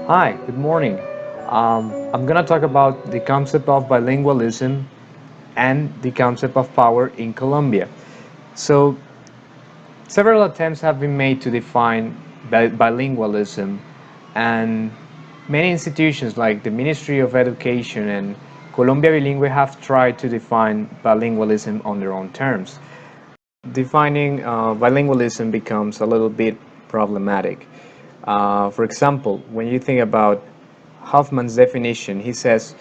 Hi, good morning. I'm going to talk about the concept of bilingualism and the concept of power in Colombia. So, several attempts have been made to define bilingualism, and many institutions like the Ministry of Education and Colombia Bilingüe have tried to define bilingualism on their own terms. Defining bilingualism becomes a little bit problematic. For example, when you think about Hoffman's definition, he says,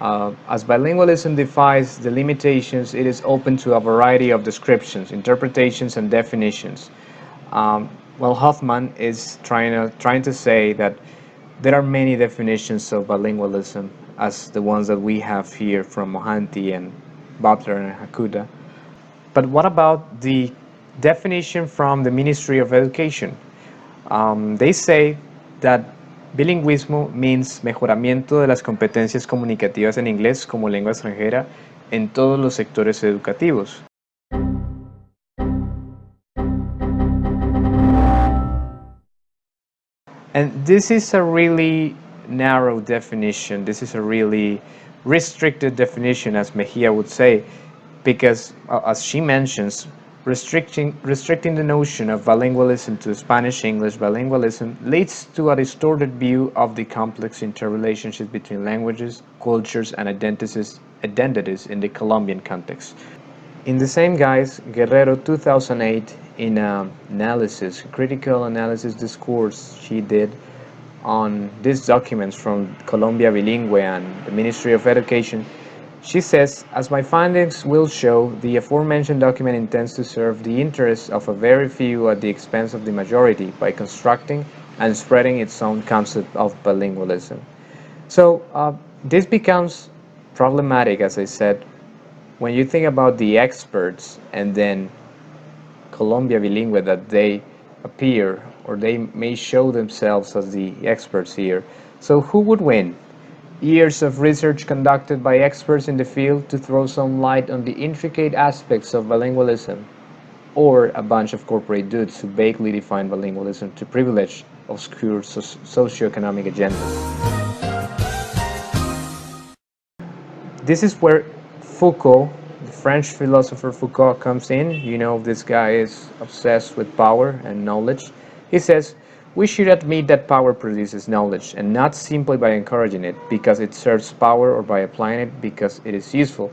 as bilingualism defies the limitations, it is open to a variety of descriptions, interpretations, and definitions. Well, Hoffman is trying to say that there are many definitions of bilingualism, as the ones that we have here from Mohanty and Butler and Hakuda. But what about the definition from the Ministry of Education? They say that bilingüismo means mejoramiento de las competencias comunicativas en inglés como lengua extranjera en todos los sectores educativos. And this is a really narrow definition. This is a really restricted definition, as Mejia would say, because, as she mentions, restricting the notion of bilingualism to Spanish-English bilingualism leads to a distorted view of the complex interrelationships between languages, cultures, and identities in the Colombian context. In the same guise, Guerrero 2008, in an critical analysis discourse she did on these documents from Colombia Bilingüe and the Ministry of Education, she says, as my findings will show, the aforementioned document intends to serve the interests of a very few at the expense of the majority by constructing and spreading its own concept of bilingualism. So this becomes problematic, as I said, when you think about the experts and then Colombia Bilingüe, that they appear or they may show themselves as the experts here. So who would win? Years of research conducted by experts in the field to throw some light on the intricate aspects of bilingualism, or a bunch of corporate dudes who vaguely define bilingualism to privilege obscure socioeconomic agendas. This is where Foucault, the French philosopher Foucault, comes in. You know, this guy is obsessed with power and knowledge. He says, we should admit that power produces knowledge, and not simply by encouraging it because it serves power or by applying it because it is useful.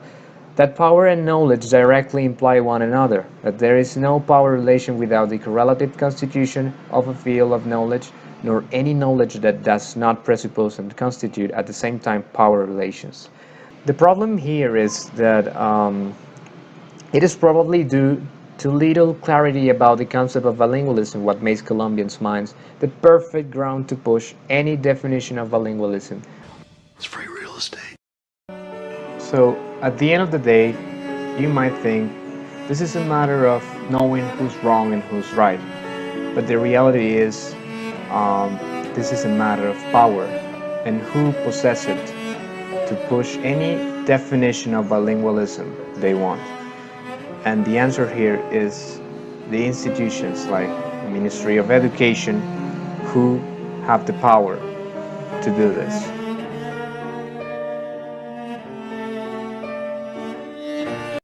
That power and knowledge directly imply one another, that there is no power relation without the correlative constitution of a field of knowledge, nor any knowledge that does not presuppose and constitute at the same time power relations. The problem here is that it is probably due to little clarity about the concept of bilingualism what makes Colombians' minds the perfect ground to push any definition of bilingualism. It's free real estate. So, at the end of the day, you might think this is a matter of knowing who's wrong and who's right. But the reality is, this is a matter of power and who possesses it to push any definition of bilingualism they want. And the answer here is the institutions like the Ministry of Education who have the power to do this.